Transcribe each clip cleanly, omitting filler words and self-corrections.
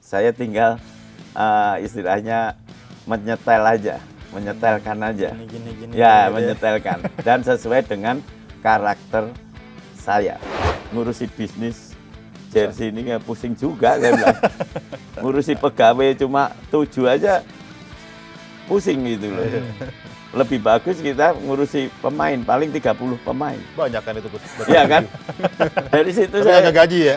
Saya tinggal istilahnya menyetelkan aja. Gini, Ya, gitu menyetelkan. Dan sesuai dengan karakter saya. Ngurusi bisnis jersey ini ya pusing juga saya bilang. Ngurusi pegawai cuma 7 aja pusing gitu loh. Lebih bagus kita ngurusi pemain, paling 30 pemain. Banyak kan itu, Coach. Iya kan? Dari situ Tapi saya nggak gaji ya.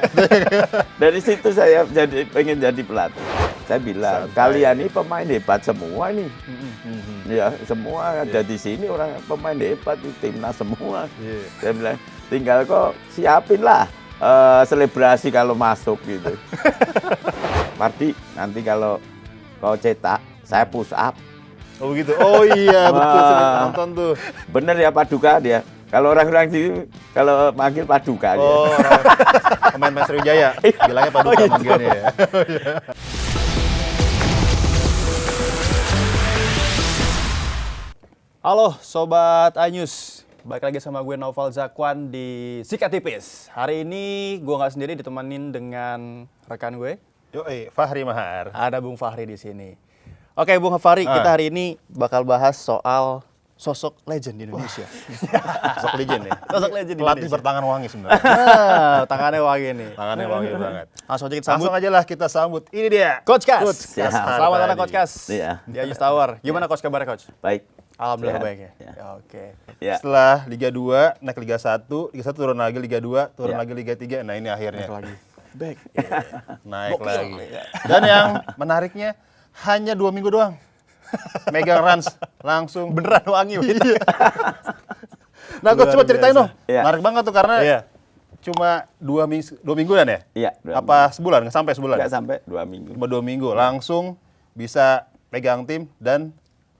dari situ saya pengen jadi pelatih. Saya bilang, Santai. kalian ini pemain hebat semua nih. Ya, semua ada di sini orang pemain hebat, di timnas semua. Iya. Saya bilang, tinggal kok siapin lah selebrasi kalau masuk gitu. Parti, nanti kalau kau cetak, saya push up. Oh begitu. Oh iya, betul. Saya Wah. nonton tuh. Bener ya Paduka dia. Kalau orang-orang sini kalau manggil Paduka dia. Oh, pemain Sriwijaya. Bilangnya Paduka manggilnya ya. Halo Sobat Anyus, balik lagi sama gue Noval Zakwan di Sikat Tipis. Hari ini gue nggak sendiri, ditemenin dengan rekan gue. Yoi, Fahri Mahar. Ada Bung Fahri di sini. Oke Bung Fahri, kita hari ini bakal bahas soal sosok legend di Indonesia. Sosok legend ya. Sosok legend di Pelatih Indonesia. bertangan wangi sebenarnya. Nah, tangannya wangi nih. Tangannya wangi banget. Langsung aja kita sambut. Langsung aja lah kita sambut. Ini dia. Coach Kas. Coach Kas. Selamat datang Coach Kas. Iya. Di Anyus Tower. Gimana Coach kabarnya Coach? Baik. Alhamdulillah Sehat. baik ya. Ya. Ya, oke. Ya. Setelah Liga 2, naik Liga 1, Liga 1 turun lagi Liga 2, turun Ya. lagi Liga 3. Nah ini akhirnya. Naik lagi. Baik. Naik lagi. Dan yang menariknya, hanya 2 minggu doang. Megang Rans langsung. Beneran wangi. Iya. Nah, Coach, Luar coba ceritain biasa. dong. Iya. Menarik banget tuh karena Iya. cuma 2 mingguan ya? Iya. 2 Apa sebulan? Nggak sampai sebulan? Nggak sampai 2 minggu. Cuma 2 minggu. Langsung bisa pegang tim dan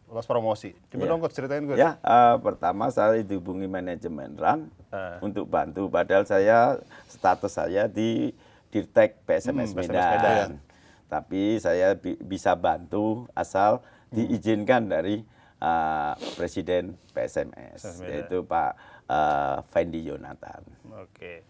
lolos promosi. Coba Iya. dong Coach, ceritain Coach. Ya, pertama saya dihubungi manajemen RAN untuk bantu. Padahal status saya di Dirtek PSMS PSMS Medan. Medan. Tapi saya bisa bantu asal diizinkan dari Presiden PSMS, Medan. yaitu Pak Fendi Yonatan. Oke.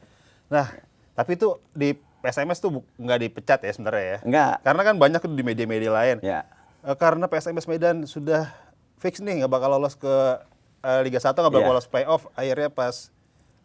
Nah, tapi itu di PSMS tuh nggak dipecat ya sebenarnya ya? Enggak. Karena kan banyak tuh di media-media lain. Ya. Karena PSMS Medan sudah fix nih nggak bakal lolos ke Liga 1, nggak bakal Iya. lolos playoff. Akhirnya pas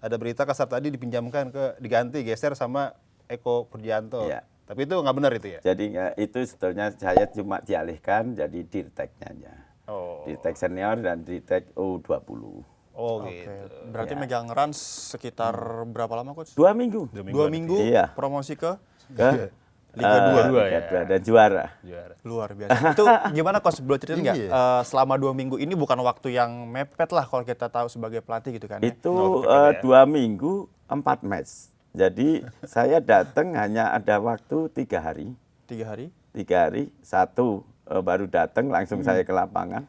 ada berita Kasar tadi dipinjamkan geser sama Eko Purjanto. Iya. Tapi itu nggak benar itu ya? Jadi itu sebetulnya saya cuma dialihkan jadi Dirteknya aja. Oh. Dirtek senior dan Dirtek U20. Oh Oke. gitu. Berarti Ya. megang Rans sekitar berapa lama Coach? 2 minggu. 2 minggu Iya. promosi ke Ke Liga 2 Liga ya. 2 dan juara. Juara. luar biasa. Itu gimana Coach? Boleh ceritain nggak? Iya. Selama 2 minggu ini bukan waktu yang mepet lah kalau kita tahu sebagai pelatih gitu kan ya? Itu ya. 2 minggu 4 match. Jadi saya datang hanya ada waktu 3 hari. 3 hari? 3 hari, 1 baru datang langsung saya ke lapangan.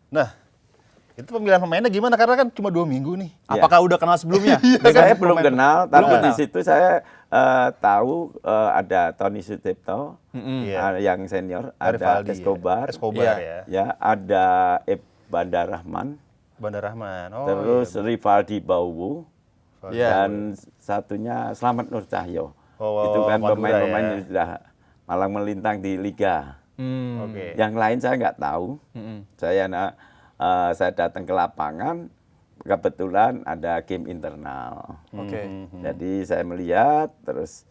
Nah, itu pemilihan pemainnya gimana? Karena kan cuma 2 minggu nih. Ya. Apakah udah kenal sebelumnya? Saya belum kenal, tapi kenal. di situ saya tahu ada Tony Sutipto Iya. yang senior, Ada ada Valdi, Escobar, Escobar Iya. ya. ya ada Bandar Rahman, Bandar Rahman. Oh, terus iya. Rivaldi Bauwu, Iya. dan satunya Slamet Nur Cahyo. Oh, Itu kan Madura pemain-pemain ya. yang sudah malang melintang di liga. Oke. Yang lain saya nggak tahu. Saya datang ke lapangan, kebetulan ada game internal. Oke. Jadi saya melihat, terus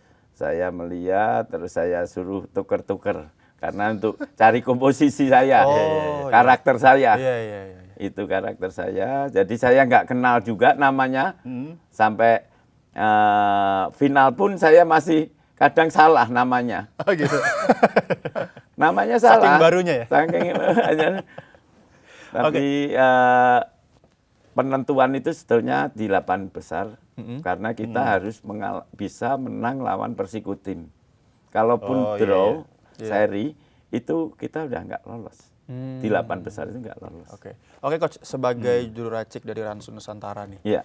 saya suruh tuker-tuker. Karena untuk cari komposisi saya, Oh, karakter saya. Iya. Itu karakter saya. Jadi saya nggak kenal juga namanya. Sampai final pun saya masih kadang salah namanya. Oh gitu. Namanya salah. Saking barunya ya? Saking Tapi penentuan itu sebetulnya di 8 besar. Karena kita harus bisa menang lawan Persikutim. Kalaupun Oh, iya, draw iya. seri, itu kita udah nggak lolos. Di 8 besar itu nggak lolos. Oke. Oke Coach, sebagai juru racik dari Rans Nusantara nih. Iya.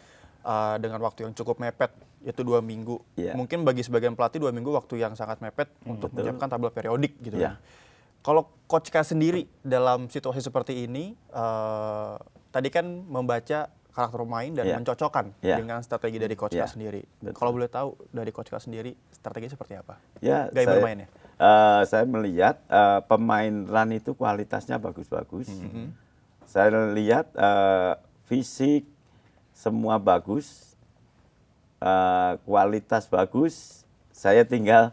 Dengan waktu yang cukup mepet, yaitu 2 minggu. Iya. Mungkin bagi sebagian pelatih 2 minggu waktu yang sangat mepet untuk betul. menyiapkan tabel periodik gitu Iya. kan. Kalau Coach K sendiri dalam situasi seperti ini, tadi kan membaca karakter pemain dan Iya. mencocokkan Iya. dengan strategi dari Coach K Iya. sendiri. Betul. Kalau boleh tahu dari Coach K sendiri strategi seperti apa? Ya, Gaya bermainnya? saya melihat pemain run itu kualitasnya bagus-bagus. Saya lihat fisik semua bagus, kualitas bagus. Saya tinggal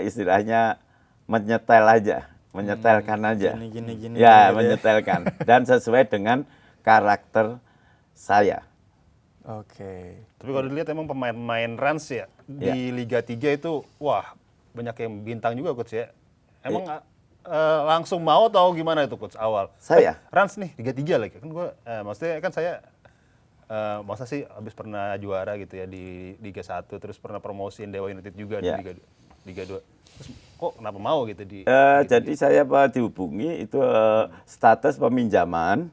istilahnya menyetelkan aja. Gini, Ya, gitu menyetelkan dan sesuai dengan karakter saya. Oke. Tapi kalau dilihat emang pemain-pemain Rans ya di Liga 3 itu wah banyak yang bintang juga coach ya. Emang langsung mau atau gimana itu coach awal? Saya? Rans nih Liga 3 lagi kan gua maksudnya kan saya masa sih habis pernah juara gitu ya di Liga 1 terus pernah promosiin Dewa United juga Ya. di Liga 2. Terus kok kenapa mau gitu di Jadi saya dihubungi itu status peminjaman,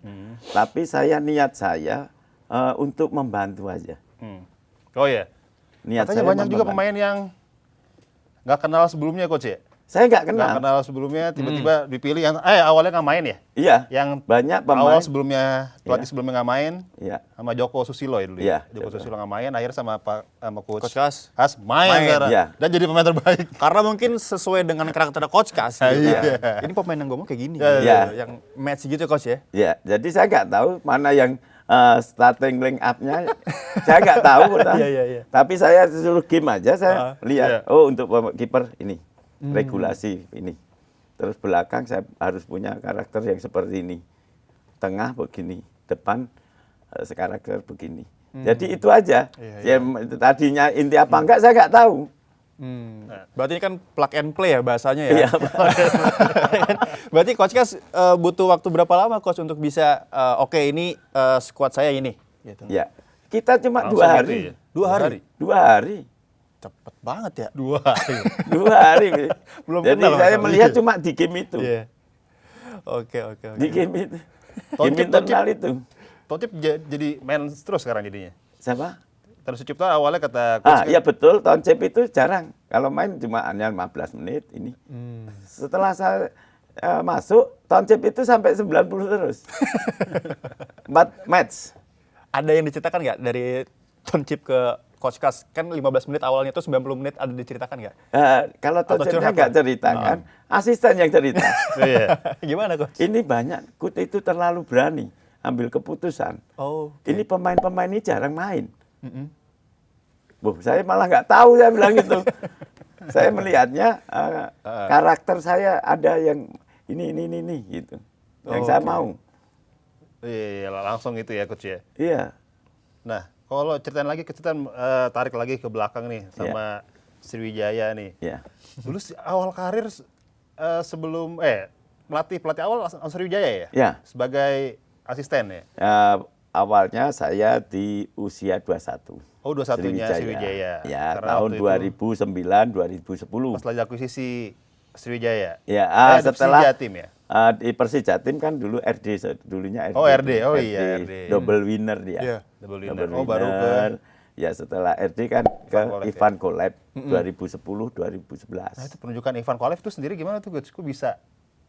tapi niat saya untuk membantu aja. Oh ya. Niat Katanya saya banyak juga membantu. pemain yang nggak kenal sebelumnya coach ya. Saya nggak Nggak kenal. kenal sebelumnya tiba-tiba dipilih yang awalnya nggak main ya. Iya. Yang Banyak awal pemain. sebelumnya pelatih sebelumnya nggak main Iya. sama Joko Susilo ya dulu Iya, ya. Joko Joko. Susilo nggak main, akhirnya sama coach Coach Kas. Has main sekarang. Iya. Dan jadi pemain terbaik. Karena mungkin sesuai dengan karakter Coach Kas. Gitu. Iya. Ini pemain yang ngomong kayak gini. Iya, gitu. iya. Yang match gitu Coach ya. Ya, jadi saya nggak tahu mana yang starting link up-nya. Saya nggak tahu. Iya. Tapi saya suruh game aja, saya lihat. Iya. Oh, untuk kiper ini, regulasi ini. Terus belakang saya harus punya karakter yang seperti ini. Tengah begini, depan karakter begini. Jadi itu aja. Iya. Ya, tadinya inti apa enggak saya nggak tahu. Berarti ini kan plug and play ya bahasanya ya. Iya. Berarti Coach Kas butuh waktu berapa lama Coach untuk bisa oke ini squad saya ini gitu. Ya, kita cuma Langsung 2 gitu hari. ya? 2 hari. 2 hari. Cepet banget ya. 2 hari. 2 hari. Belum Jadi kenal saya sama melihat dia. cuma di game itu. Iya. Oke. Di game itu. Game Toncip, internal itu. Toncip jadi main terus sekarang jadinya. Siapa? Terus Sucipto awalnya kata coach Iya betul, Toncip itu jarang. Kalau main cuma hanya 15 menit ini. Setelah saya masuk, Toncip itu sampai 90 terus. 4 match. Ada yang diceritakan nggak dari Toncip ke Coach Kas? Kan 15 menit awalnya itu 90 menit ada diceritakan nggak? Kalau Atau Toncipnya curhat, nggak Pak? ceritakan, asisten yang cerita. Iya. Gimana Coach? Ini banyak, Kut itu terlalu berani ambil keputusan. Oh. Ini pemain-pemain ini jarang main. Saya malah nggak tahu, saya bilang gitu. Saya melihatnya karakter saya ada yang ini gitu. Yang saya mau. Iya, langsung itu ya coach ya. Iya. Nah, kalau ceritain lagi tarik lagi ke belakang nih sama Sriwijaya nih. Iya. Dulu awal karir sebelum pelatih awal langsung Sriwijaya ya? Ya. Sebagai asisten ya? Awalnya saya di usia 21. Oh, 21-nya Sriwijaya. Ya, Karena tahun waktu itu 2009, 2010. pas lagi akuisisi Sriwijaya. Ya, di setelah Persija Tim ya? di Persija Tim kan dulu dulunya RD. Oh, RD. Oh, iya, RD. Double winner dia. Iya. Double winner. Oh, baru ke Ya, setelah RD kan ke Kolev, Ivan Kolev 2010, 2011. Nah, itu penunjukan Ivan Kolev itu sendiri gimana tuh coach? Kok bisa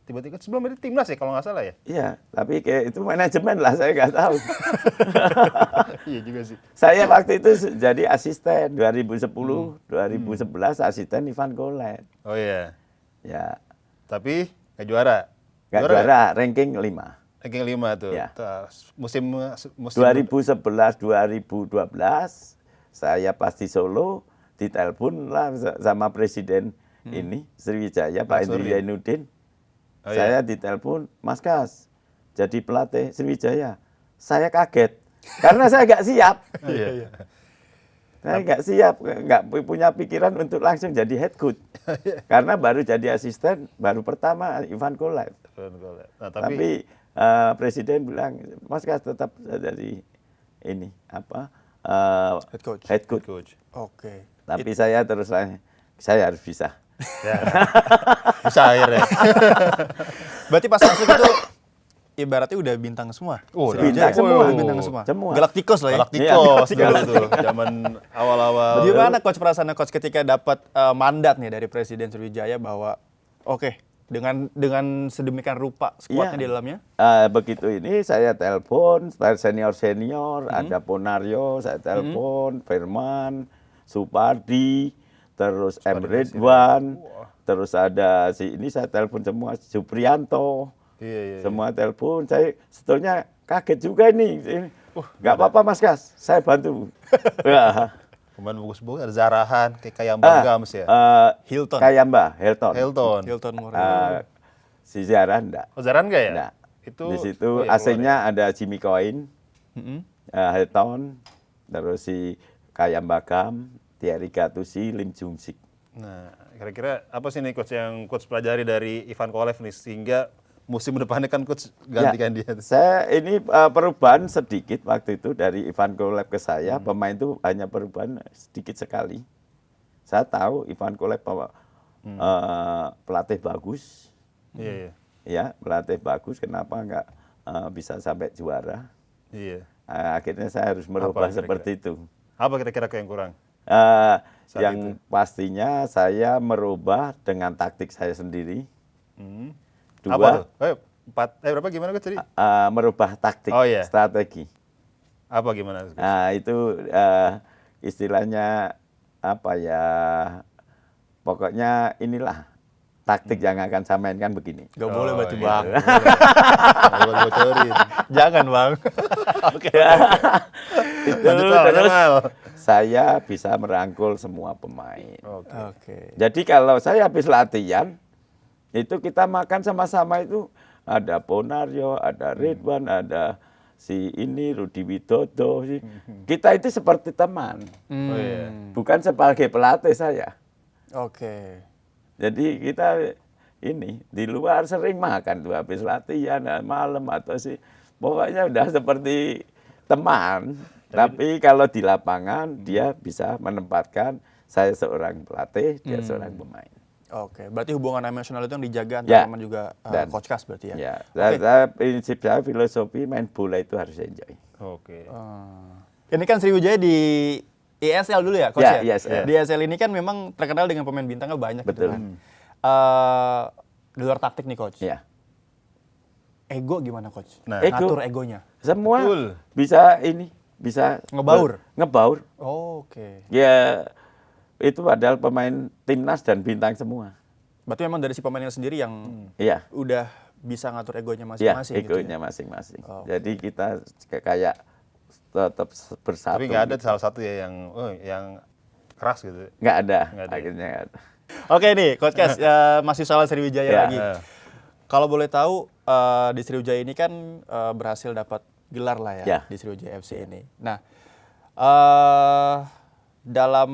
tiba-tiba sebelum itu timnas ya kalau nggak salah ya? Iya, tapi kayak itu manajemen lah, saya nggak tahu. Iya juga sih. Saya waktu itu jadi asisten 2010, 2011 asisten Ivan Kolev. Oh iya. Ya, Tapi nggak juara. nggak juara, ranking 5. Ranking 5 tuh. Ya. Musim 2011, 2012 saya pas di Solo ditelepon lah sama presiden ini Sriwijaya Pak Indri Zainuddin. Oh, Saya ditelepon, Mas Kas, jadi pelatih Sriwijaya. Saya kaget karena saya nggak siap. Iya. Saya nggak siap, nggak punya pikiran untuk langsung jadi head coach. Karena baru jadi asisten, baru pertama Ivan Kolev. Nah, Tapi presiden bilang, Mas Kas tetap jadi ini Head coach. head coach. coach. Oke. Tapi saya terus saya harus bisa. Ya. Bisa akhirnya. Berarti pas masuk itu ibaratnya udah bintang semua. Oh, Bintang Sriwijaya. semua. Udah bintang semua. Semua. Galacticos lah ya. Galacticos dulu tuh, zaman awal-awal. Gimana coach perasaannya coach ketika dapat mandat nih dari Presiden Sriwijaya bahwa oke, dengan sedemikian rupa skuadnya di dalamnya? Begitu ini saya telepon senior, ada Ponario, saya telepon, Firman, Supardi, terus M. Ridwan, terus ada ini saya telepon semua, Supriyanto, Iya. semua telepon. Saya sebetulnya kaget juga ini. Nggak apa-apa Mas Kas, saya bantu. Ya. Pemain bagus-bagus, ada Zarahan, kayak Kayamba Gams ya. Hilton. Kayamba, Hilton. Hilton Moreno. Si Zara enggak. Oh, Zarahan nggak ya? Enggak. Itu Di situ oh, iya, AC-nya ada Jimmy Coin, Mm-mm. Hilton, terus si Kayamba Gam, Thierry Gattuso, Lim Jung Sik. Nah, kira-kira apa sih nih coach yang coach pelajari dari Ivan Kolev nih sehingga musim depannya kan coach gantikan dia. Saya ini perubahan sedikit waktu itu dari Ivan Kolev ke saya, pemain itu hanya perubahan sedikit sekali. Saya tahu Ivan Kolev pelatih bagus, Iya. ya pelatih bagus. Kenapa nggak bisa sampai juara? Iya. Akhirnya saya harus merubah kira-kira? seperti itu. Apa kira-kira yang kurang? Yang pastinya saya merubah dengan taktik saya sendiri. Apa Dua, tuh? Berapa gimana coach tadi? merubah taktik, Oh, iya. strategi. Apa gimana? Coach? Itu istilahnya apa ya? Pokoknya inilah taktik yang akan saya mainkan begini. Gak boleh berarti iya. Bang. Kalau bocorin. Jangan Bang. Oke. Lanjut, Mal, Terus Mal. saya bisa merangkul semua pemain. Oke. Jadi kalau saya habis latihan, itu kita makan sama-sama itu ada Ponario, ada Ridwan, ada si ini Rudi Widodo. Kita itu seperti teman, Oh iya. bukan sebagai pelatih saya. Oke. Jadi kita ini di luar sering makan tuh habis latihan malam atau sih pokoknya udah seperti teman. Tapi kalau di lapangan dia bisa menempatkan saya seorang pelatih, dia seorang pemain. Oke, berarti hubungan emosional itu yang dijaga Ya. antara teman juga Dan- Coach Kas berarti ya? Ya, Oke. prinsip saya filosofi main bola itu harus enjoy. Oke. Ini kan Sriwijaya di ISL dulu ya, Coach Ya, ya? ISL. Di ISL ini kan memang terkenal dengan pemain bintangnya banyak gitu Betul. kan. Di luar taktik nih Coach, Ya. ego gimana Coach? Nah. Ngatur egonya. Semua Betul. bisa ini, bisa Ngebaur? Ngebaur. Oke. Ya itu padahal pemain timnas dan bintang semua. Berarti memang dari si pemainnya sendiri yang Iya. udah bisa ngatur egonya Ya, masing-masing gitu egonya ya? masing-masing. Oke. Jadi kita kayak tetap bersatu. Tapi nggak ada gitu. salah satu ya yang keras gitu. Nggak ada. Nggak ada ya? Akhirnya nggak ada. Oke nih, Coach Kas, masih soal Sriwijaya Ya. lagi. Kalau boleh tahu, di Sriwijaya ini kan berhasil dapat gelar lah ya, Ya. di Sriwijaya FC ini. Nah, dalam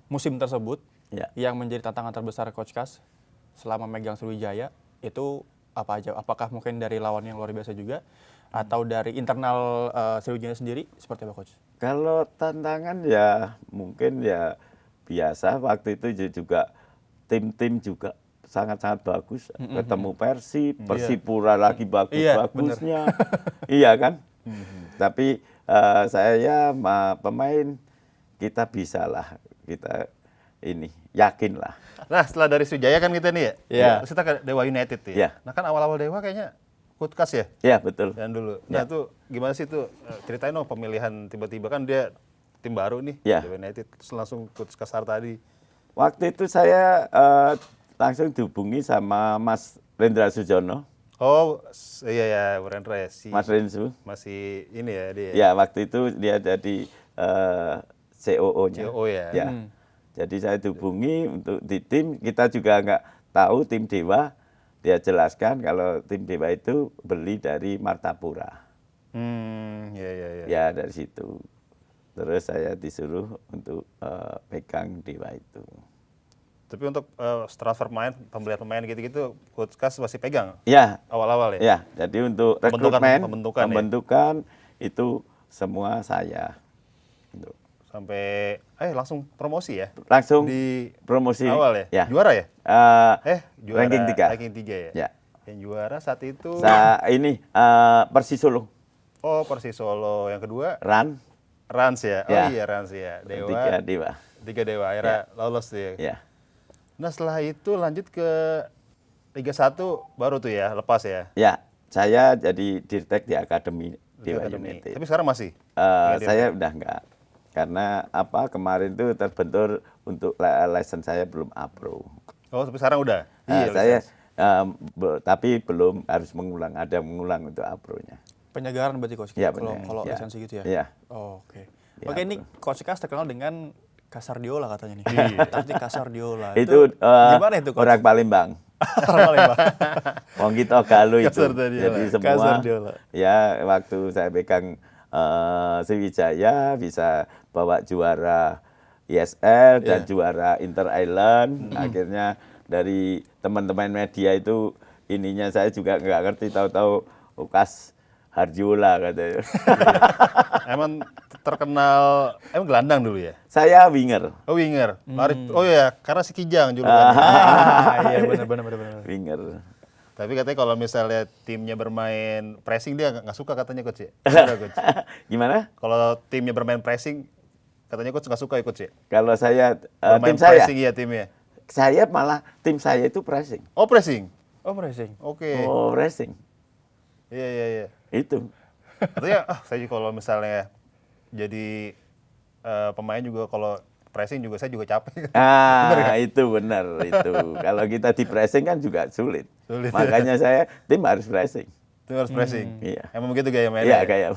musim tersebut, Ya. yang menjadi tantangan terbesar Coach Kas selama megang Sriwijaya, itu apa aja? Apakah mungkin dari lawan yang luar biasa juga, atau dari internal Sriwijaya sendiri, seperti apa Coach? Kalau tantangan ya mungkin ya biasa waktu itu juga tim-tim juga sangat-sangat bagus. Ketemu Persib, Persipura lagi bagus-bagusnya. Iya kan? Tapi saya pemain kita bisa lah, kita ini yakin lah. Nah, setelah dari Sriwijaya kan kita nih ya. Iya. Terus kita ke Dewa United ya. Iya. Nah, kan awal-awal Dewa kayaknya Coach Kas ya. Ya betul. Dan dulu. Nah, itu gimana sih tuh ceritain dong pemilihan tiba-tiba kan dia tim baru nih Ya. Dewa United terus langsung Coach Kasar tadi. Waktu itu saya langsung dihubungi sama Mas Rendra Sujono, Oh, iya ya, Rendra ya Mas Rensu. masih ini ya dia. Ya waktu itu dia jadi COO-nya. COO ya. Jadi saya dihubungi untuk di tim, kita juga nggak tahu tim Dewa. Dia jelaskan kalau tim Dewa itu beli dari Martapura. Iya. Ya dari situ. Terus saya disuruh untuk pegang Dewa itu. Tapi untuk transfer pembelian pemain gitu-gitu Coach Kas masih pegang Ya, awal-awal ya. ya. Jadi untuk Pembentukan- rekrutmen, pembentukan ya? pembentukan itu semua saya. Untuk Sampai langsung promosi ya. langsung Di promosi awal ya. Ya. Juara ya? Juara ranking 3. Ranking 3 ya. Ya. Yang juara saat itu Ini Persis Solo, oh Persis Solo, yang kedua Ran, Rans ya. Oh Ya. iya Rans ya. Dewa. 3 Dewa. 3 Dewa akhirnya lolos tuh ya. Ya. Nah, setelah itu lanjut ke Liga 1 baru tuh ya, lepas ya. Ya, saya jadi dirtek di Akademi Dewa Akademi. United. Tapi sekarang masih? Saya udah enggak. Karena kemarin tuh terbentur untuk license saya belum approve. Oh, tapi sekarang udah? Saya tapi belum harus mengulang, ada mengulang untuk approve-nya. Penyegaran berarti Coach Iya, kalau benar. kalau Iya. lisensi gitu ya? Iya. Oh, oke. Iya, Oke, ini Coach Kas terkenal dengan Kasardiola katanya nih. Iya. Taktik Kasardiola. Itu gimana itu Coach? orang Palembang. Orang Palembang. Wong kita galuh itu. Kasardiola. Jadi semua Kasardiola. ya waktu saya pegang Sriwijaya bisa bawa juara ISL dan juara Inter Island. Akhirnya dari teman-teman media itu ininya saya juga nggak ngerti, tahu-tahu Kas Hardiola katanya. Emang terkenal, emang gelandang dulu ya? Saya winger. Oh, winger. Lari. Oh ya, karena si Kijang julukannya. Iya benar. Winger. Tapi katanya kalau misalnya timnya bermain pressing dia nggak suka katanya Coach ya? Benar, Coach? Gimana? Kalau timnya bermain pressing, katanya Coach nggak suka ya Coach ya? Kalau saya Bermain tim saya, pressing ya timnya. saya malah tim saya itu pressing. Oh, pressing? Oh, pressing. Oke. Oh, pressing. Iya. Itu. Katanya, saya juga kalau misalnya jadi pemain juga kalau pressing juga saya juga capek. Itu benar itu. Kalau kita di pressing kan juga sulit. Sulit, Makanya saya tim harus pressing. Itu harus pressing. Iya. Emang begitu gaya mainnya? Iya ya? kayak.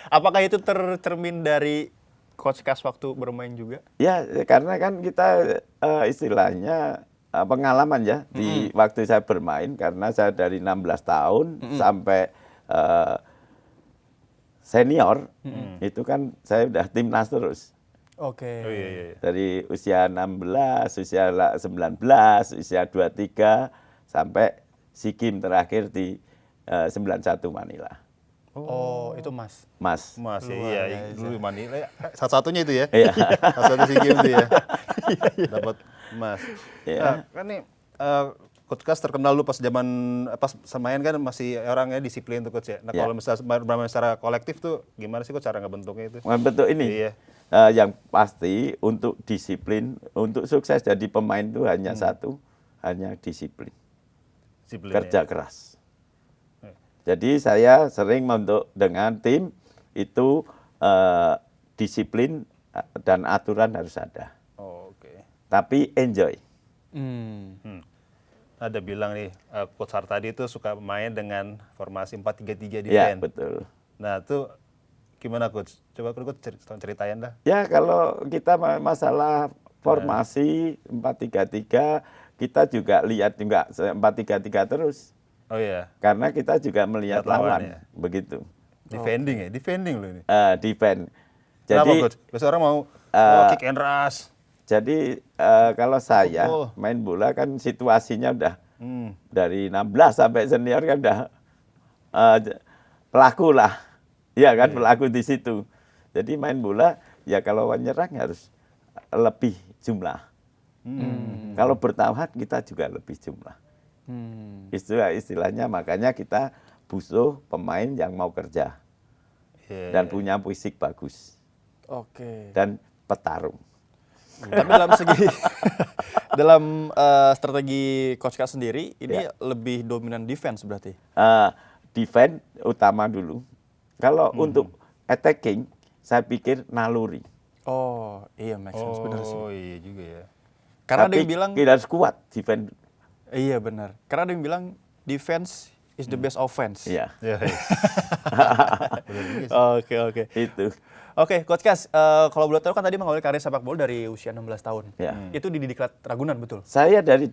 Apakah itu tercermin dari Coach Kas waktu bermain juga? Ya karena kan kita istilahnya pengalaman ya di waktu saya bermain, karena saya dari 16 tahun sampai senior itu kan saya udah timnas terus. Oke. Oh iya. Dari usia 16, usia 19, usia 23 sampai SEA Games terakhir di 91 Manila. Oh, itu Mas. Mas. Mas, Luar iya. biasa. Dulu Manila, satu-satunya itu ya? Iya. Satu-satu SEA Games itu ya? Dapat emas. Iya. Nah, kan nih, Coach Kas terkenal lu pas zaman pas main kan masih orangnya disiplin tuh Coach ya. Nah, Iya. kalau misalnya bermain secara kolektif tuh gimana sih Coach cara ngebentuknya itu? Bentuk ini Iya. yang pasti untuk disiplin, untuk sukses jadi pemain itu hanya satu, hanya disiplin, Disiplin kerja ya. keras. Jadi saya sering membentuk dengan tim itu disiplin dan aturan harus ada, Oh, oke. tapi enjoy. Ada bilang nih, Coach Har tadi itu suka main dengan formasi 4-3-3 Ya defense. betul. Nah, itu gimana Coach? Coba Coach ceritain dah. Ya kalau kita masalah formasi 4-3-3, kita juga lihat juga 4-3-3 terus. Oh iya, Karena kita juga melihat Lihat lawan lawan, ya. begitu. defending ya? Defending loh ini. Defend. Kenapa Jadi Coach? Biasa orang mau kick and rush. jadi kalau saya Football. main bola kan situasinya udah Hmm. dari 16 sampai senior kan udah pelaku lah. Iya kan, pelaku di situ. Jadi main bola ya kalau menyerang harus lebih jumlah. Kalau bertahan kita juga lebih jumlah. Istilahnya makanya kita butuh pemain yang mau kerja Iya, dan punya fisik bagus Oke. dan petarung. Tapi dalam segi dalam strategi Coach Kas sendiri ini lebih dominan defense berarti. Defense utama dulu. Kalau untuk attacking, saya pikir naluri. Oh, iya make sense benar sih. Oh iya juga ya. Karena ada Tapi yang bilang kita harus kuat defense. iya benar. Karena ada yang bilang defense is the best offense. Iya, Iya. Oke. itu. Oke, Coach Kas, kalau boleh tahu kan tadi mengawali karir sepak bola dari usia 16 tahun. Ya. Itu di Diklat Ragunan betul? Saya dari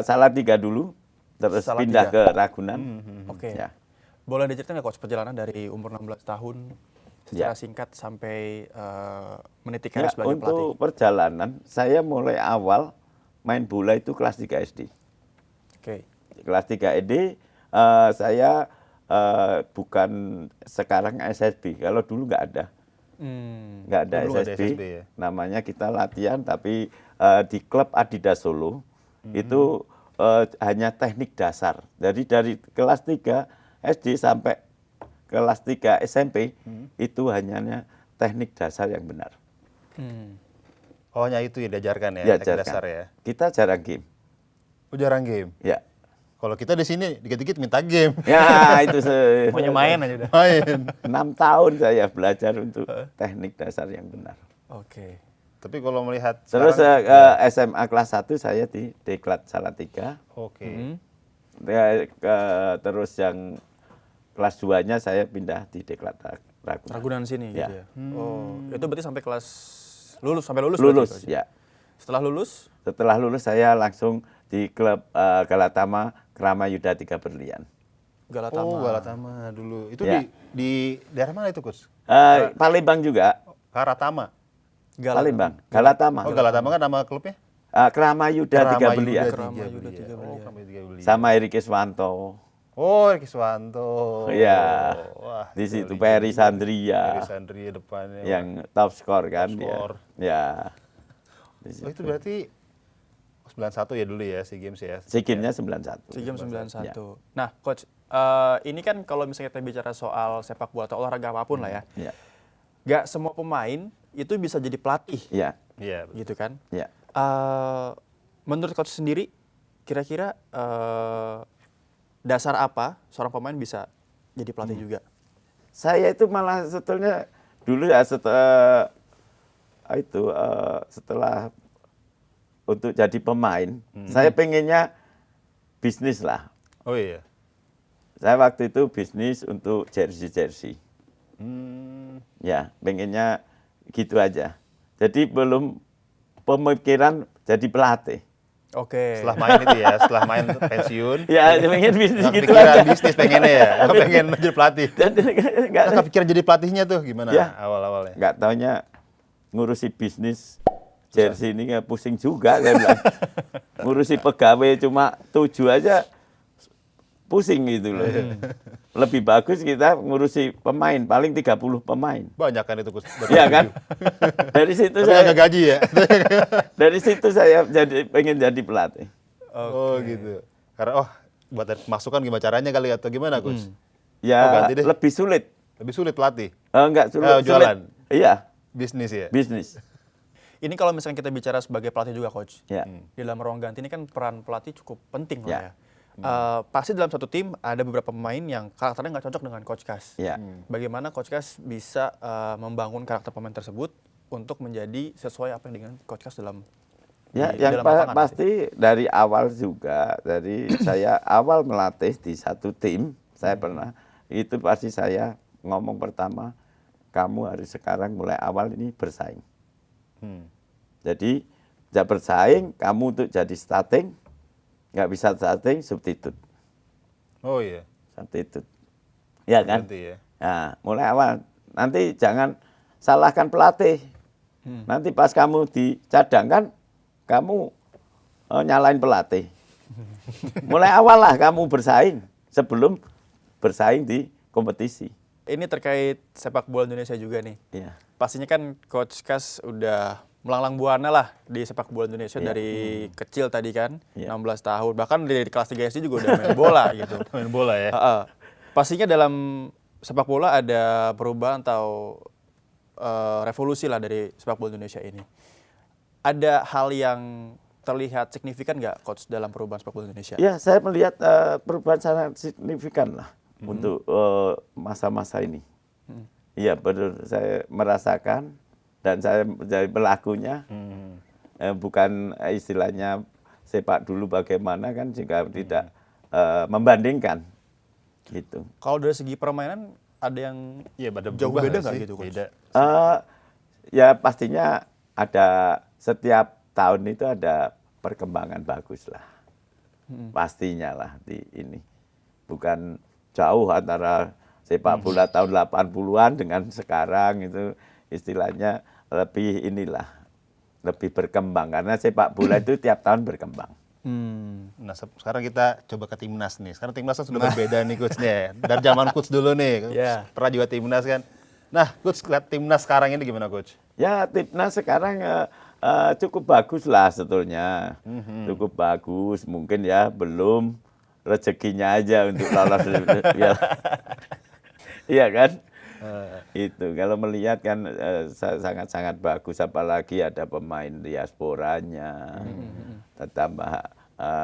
Salatiga dulu, terus Salatiga. pindah ke Ragunan. Oke. Ya. Boleh diceritain nggak Coach perjalanan dari umur 16 tahun secara Ya. singkat sampai meniti Ya, karir sebagai pelatih? untuk perjalanan, saya mulai awal main bola itu kelas 3 SD. Oke. Kelas 3 SD, saya bukan sekarang SSB. Kalau dulu nggak ada. Nggak ada Dulu nggak ada SSB, SSB ya? namanya kita latihan, tapi di klub Adidas Solo itu hanya teknik dasar. Jadi dari kelas 3 SD sampai kelas 3 SMP itu hanya teknik dasar yang benar. Oh hanya itu ya diajarkan ya, teknik Diajarkan. dasar ya. Kita jarang game. Oh, jarang game. Ya. Kalau kita di sini dikit-dikit minta game. Ya, itu Pokoknya main aja udah. Main. 6 tahun saya belajar untuk teknik dasar yang benar. Oke. Tapi kalau melihat Terus sekarang, SMA kelas 1 saya di Diklat Salatiga. oke. Terus yang kelas 2-nya saya pindah di Diklat Ragunan. Ragunan sini Ya. gitu ya. Oh, itu berarti sampai kelas sampai lulus Lulus, berarti, Coach? ya. Setelah lulus, Setelah lulus saya langsung di klub Galatama Krama Yuda 3 Berlian. Galatama. Oh, Galatama dulu. Itu Ya. di daerah mana itu, Coach? Palembang juga. Karatama. Palembang. Galatama. Oh, Galatama kan nama klubnya? Krama Yuda 3 Berlian. Krama Yuda 3 Oh, Berlian. Krama Yuda 3 Berlian. Sama Erik Iswanto. Oh, Kiswanto. Iya. Wah, Di situ Peri Peri Sandria Sandria depannya. yang top skor kan Top dia. skor. Ya. Di Oh, situ. itu berarti 91 ya dulu ya SEA Games ya. SEA Games-nya 91. SEA Games 91. Ya. Nah, Coach, ini kan kalau misalnya kita bicara soal sepak bola atau olahraga apapun lah ya, Ya. nggak semua pemain itu bisa jadi pelatih, Ya. Iya. gitu kan? Ya. Menurut Coach sendiri, kira-kira dasar apa seorang pemain bisa jadi pelatih juga? Saya itu malah sebetulnya dulu ya setelah untuk jadi pemain, saya pengennya bisnis lah. Oh iya. Saya waktu itu bisnis untuk jersey. Ya, pengennya gitu aja. Jadi belum pemikiran jadi pelatih. Oke. Setelah main itu ya, setelah main pensiun. Ya, pengen bisnis Nggak gitu kepikiran aja. bisnis pengennya ya, nggak pengen jadi pelatih. Dan nggak Nggak kepikiran jadi pelatihnya tuh gimana Ya. awal-awalnya? nggak taunya ngurusi bisnis jersey ini nggak pusing juga saya bilang. Ngurusi pegawai cuma 7 aja pusing gitu loh. Lebih bagus kita ngurusi pemain, paling 30 pemain. Banyak kan itu, Coach. Iya kan? Dari situ Tapi saya nggak gaji ya? dari situ saya pengen jadi pelatih. Oh gitu. Karena buat ada masukan gimana caranya kali atau gimana, Coach? Ya ganti deh. lebih sulit. Lebih sulit pelatih. Enggak sulit. Jualan. Iya, Bisnis ya? bisnis. Ini kalau misalnya kita bicara sebagai pelatih juga, Coach. Ya. Di dalam ruang ganti ini kan peran pelatih cukup penting lah Ya. ya. Pasti dalam satu tim ada beberapa pemain yang karakternya nggak cocok dengan Coach Kas. Ya. Bagaimana Coach Kas bisa membangun karakter pemain tersebut untuk menjadi sesuai apa yang dengan Coach Kas dalam Ya, di yang dalam lapangan pasti dari awal juga, dari saya awal melatih di satu tim, saya pernah, itu pasti saya ngomong pertama, kamu harus sekarang mulai awal ini bersaing. Jadi, ya bersaing, kamu untuk jadi starting, nggak bisa starting, substitute. Oh iya. Substitute. Ya kan? Ganti ya. Nah, mulai awal. Nanti jangan salahkan pelatih. Nanti pas kamu dicadangkan, kamu nyalain pelatih. Mulai awal lah kamu bersaing sebelum bersaing di kompetisi. Ini terkait sepak bola Indonesia juga nih. Ya. Pastinya kan Coach Kas udah melanglang buana lah di sepak bola Indonesia Iya. dari kecil tadi kan, Iya. 16 tahun. Bahkan dari kelas 3 SD juga udah main bola gitu. Main bola ya. Pastinya dalam sepak bola ada perubahan atau revolusi lah dari sepak bola Indonesia ini. Ada hal yang terlihat signifikan nggak, Coach, dalam perubahan sepak bola Indonesia? Ya, saya melihat perubahan sangat signifikan lah untuk masa-masa ini. Iya, benar. Saya merasakan dan saya menjadi pelakunya. Bukan istilahnya sepak dulu bagaimana kan, jika tidak membandingkan. Gitu. Kalau dari segi permainan ada yang Iya, pada jauh berubah beda nggak nggak sih? gitu, Coach? Beda. Ya pastinya ada, setiap tahun itu ada perkembangan bagus lah. Pastinya lah di ini. Bukan jauh antara sepak bola tahun 80-an dengan sekarang, itu istilahnya lebih inilah, lebih berkembang. Karena sepak bola itu tiap tahun berkembang. Nah, sekarang kita coba ke timnas nih. Sekarang timnas kan sudah berbeda nih, Coach-nya. Dari zaman Coach dulu nih. Iya. Pernah juga timnas kan. Nah, Coach, lihat timnas sekarang ini gimana, Coach? Ya, timnas sekarang cukup bagus lah sebetulnya. Cukup bagus, mungkin ya belum rezekinya aja untuk lolos. Iya kan? Itu kalau melihat kan sangat-sangat bagus, apalagi ada pemain diasporanya, tambah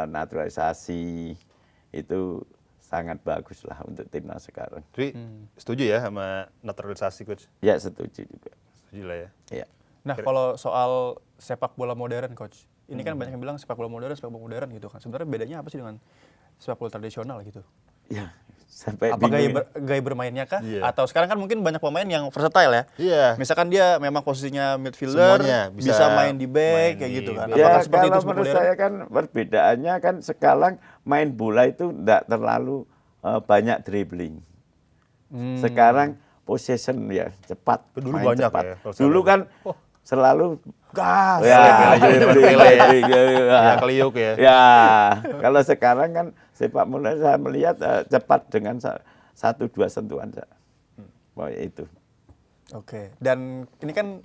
naturalisasi itu sangat bagus lah untuk timnas sekarang. Jadi setuju ya sama naturalisasi coach? Ya setuju juga. Setuju lah ya. Ya. Nah, kalau soal sepak bola modern, coach, ini kan banyak yang bilang sepak bola modern gitu kan. Sebenarnya bedanya apa sih dengan sepak bola tradisional gitu? Ya, sampai Apa bingung. gaya bermainnya kah? Iya. Atau sekarang kan mungkin banyak pemain yang versatile ya? Iya. Misalkan dia memang posisinya midfielder, Semuanya bisa main di back, main kayak di gitu kan. back. Apakah Ya, seperti itu kalau sepak menurut modern? saya kan perbedaannya kan sekarang main bola itu tidak terlalu banyak dribbling. Sekarang possession ya cepat. Dulu main banyak cepat. ya, kalau saya Dulu lihat. kan selalu Gas. Ya, Kliuk ya. Ya, kalau sekarang kan sepak bola saya melihat cepat dengan 1-2 sentuhan saja. Itu. Oke. Dan ini kan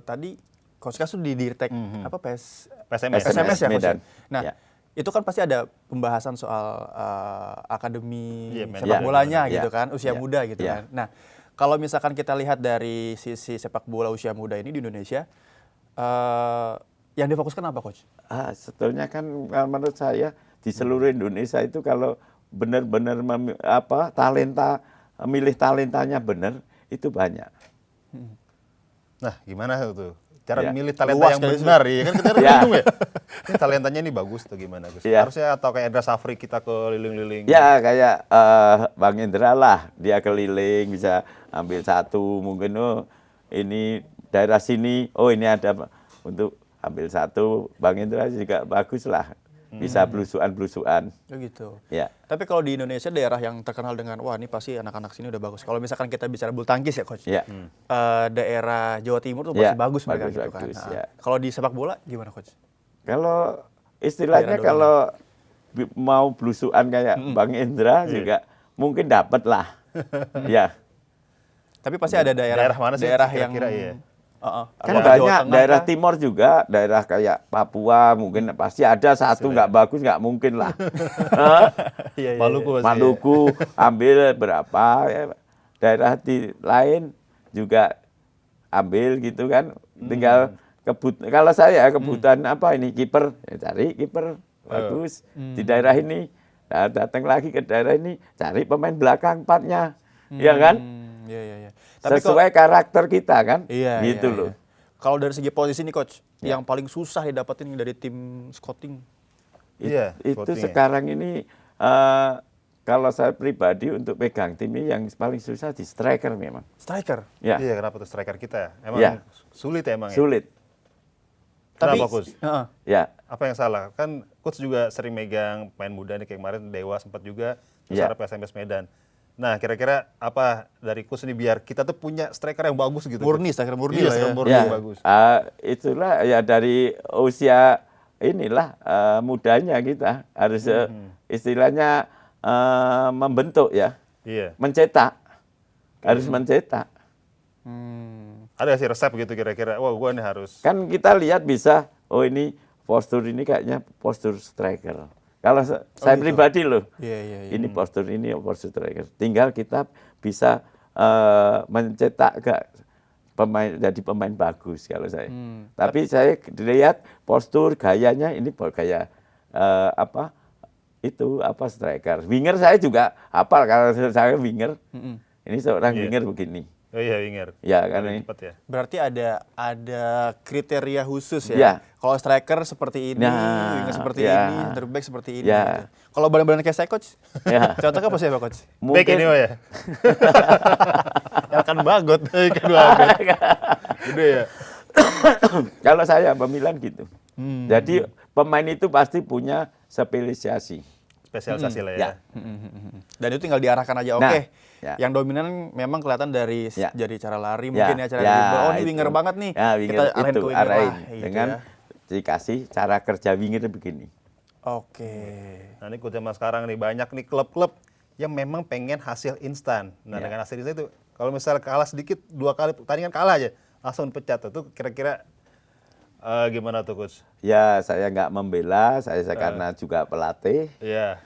tadi Coach Kas tuh di Dirtek apa PSMS. SMS ya, Coach? Medan. Nah, Ya. itu kan pasti ada pembahasan soal akademi Iya, sepak Ya. bolanya Ya. gitu kan, usia Ya. muda gitu Ya. kan. Nah, kalau misalkan kita lihat dari sisi sepak bola usia muda ini di Indonesia, yang difokuskan apa, Coach? Sebetulnya kan kalau menurut saya di seluruh Indonesia itu kalau benar-benar milih talentanya benar itu banyak. Nah, gimana tuh? Cara Ya. milih talenta Luas yang kali benar ya kan kita Ya. bingung ya. Ini talentanya ini bagus atau gimana, Gus? Ya. Harusnya atau kayak Indra Safri kita keliling-liling. Ya kayak Bang Indra lah, dia keliling bisa ambil satu, mungkin ini daerah sini, ini ada untuk ambil satu, Bang Indra juga bagus lah, bisa belusuan-belusuan. Oh gitu. Ya. Tapi kalau di Indonesia daerah yang terkenal dengan wah ini pasti anak-anak sini udah bagus. Kalau misalkan kita bicara bulu tangkis ya, Coach. Ya. Daerah Jawa Timur tuh Ya, pasti bagus mereka bagus, gitu kan. bagus, Nah, ya. Kalau di sepak bola gimana, Coach? Kalau istilahnya Daerah kalau mau belusuan kayak Bang Indra juga mungkin dapat lah. Ya. Tapi pasti ada daerah Daerah mana sih daerah kira-kira, yang iya? Kan apakah Jawa banyak Tengah daerah kah? timur juga, daerah kayak Papua mungkin pasti ada satu nggak bagus nggak mungkin lah. Iya, iya, Maluku pasti ya. Maluku ambil berapa, ya. Daerah lain juga ambil gitu kan. Tinggal kalau saya kebutuhan apa ini kiper, ya cari kiper bagus di daerah ini. Nah, datang lagi ke daerah ini cari pemain belakang empatnya, ya kan? Iya, iya, iya. Tapi Sesuai karakter kita kan, iya, gitu iya, loh. iya. Kalau dari segi posisi nih, Coach, yang paling susah didapetin dari tim scouting. Iya, Itu scouting ya. sekarang ini kalau saya pribadi untuk pegang tim ini yang paling susah di striker memang. Striker. Ya, Iya, kenapa tuh striker kita? Emang Ya. sulit ya emang ya? sulit. Kenapa, Coach? Heeh. Ya, Apa yang salah? Kan Coach juga sering megang pemain muda nih, kayak kemarin Dewa sempat juga, terus Iya. ada PSMS Medan. Nah, kira-kira apa dari Coach ini biar kita tuh punya striker yang bagus gitu? Murni, Coach? striker murni Iya, lah ya. striker murni ya. yang bagus. Itulah ya dari usia inilah mudanya kita harus istilahnya membentuk ya, Iya. mencetak, harus mencetak. Ada sih resep gitu kira-kira, wah gua nih harus. Kan kita lihat bisa, ini postur ini kayaknya postur striker. Kalau saya pribadi loh, Iya, iya, iya. ini postur striker. Tinggal kita bisa mencetak jadi pemain bagus kalau saya. Tapi saya lihat postur gayanya ini gaya striker. Winger saya juga hafal kalau saya winger. Ini seorang winger begini. Oh iya, winger. Ya kan Paling ini. cepat ya. Berarti ada kriteria khusus ya. Ya. Kalau striker seperti ini, Nah, winger seperti ya. ini, center back seperti ini. Ya. Gitu. Kalau badan-badan kayak saya, Coach, Ya. cocoknya apa siapa, Coach? Back ini oh ya. Elkan Bagot. Elkan Bagot. Gede ya. Kalau saya pemilihan gitu. Jadi pemain itu pasti punya spesialisasi. Spesialisasi lah ya. Ya. Dan itu tinggal diarahkan aja. Nah, Oke. ya. Yang dominan memang kelihatan dari Ya. jadi cara lari Ya, mungkin ya, cara ya, dribble. Oh, ini itu. winger banget nih. Ya, winger Kita arahin itu ke winger arahin lah, gitu dengan ya. dikasih cara kerja winger begini. Oke. Nah ini zaman sekarang nih banyak nih klub-klub yang memang pengen hasil instan. Nah Ya. dengan hasil instan itu kalau misalnya kalah sedikit 2 kali pertandingan kalah aja langsung dipecat tuh kira-kira gimana tuh Coach? Ya, saya nggak membela, saya karena juga pelatih. Iya.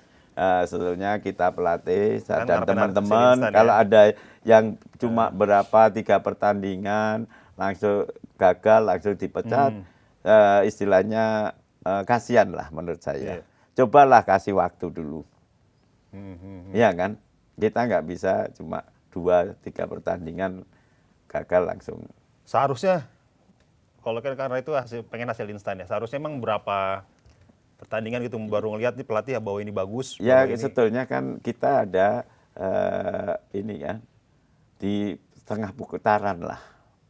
Sebetulnya kita pelatih Kan dan ngarepin teman-teman hasil instan kalau ya. ada yang cuma 3 pertandingan langsung gagal langsung dipecat, istilahnya kasihan lah menurut Iya. saya. Cobalah kasih waktu dulu. Iya kan? Kita nggak bisa cuma 2-3 pertandingan gagal langsung. Seharusnya kalau kan karena itu pengen hasil instan ya. Seharusnya emang berapa pertandingan gitu baru ngelihat nih pelatih ya bahwa ini bagus. Ya bahwa ini. sebetulnya kan kita ada ini kan di setengah putaran lah.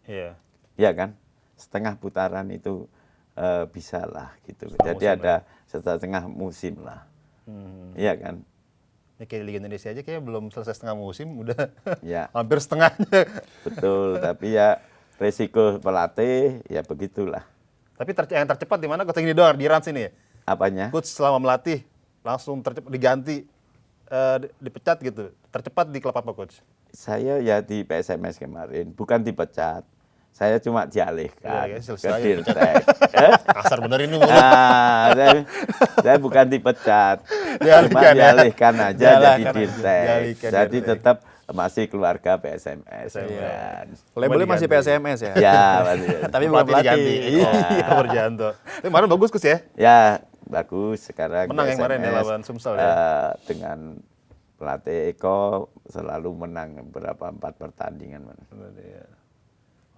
Iya. Ya kan? Setengah putaran itu bisa lah gitu. Setengah Jadi musim ada setengah musim lah. Iya kan? Ini kayak Liga Indonesia aja kayaknya belum selesai setengah musim udah Ya. hampir setengahnya. Betul, tapi ya resiko pelatih ya begitulah. Tapi yang tercepat di mana coach ini doang di Rans ini ya? Apanya? Coach selama melatih langsung tercepat diganti dipecat gitu. Tercepat di klub apa coach? Saya ya di PSMS kemarin, bukan dipecat. Saya cuma dialihkan Iya, ke selesai Dirtek. Kasar bener ini mulut. Saya bukan dipecat, Dialihkan cuma ya. dialihkan aja jadi Dialihkan aja. Dirtek. Dialihkan Jadi Dirtek. tetap masih keluarga PSMS. kan. Labelnya masih diganti. PSMS ya. Ya, masih. Tapi bukan diganti. pelatih. Iya, Berjanto. Tapi kemarin bagus coach ya? Ya, bagus sekarang. Menang yang kemarin ya, PSMS, lawan Sumsel ya? Dengan pelatih Eko selalu menang berapa 4 pertandingan.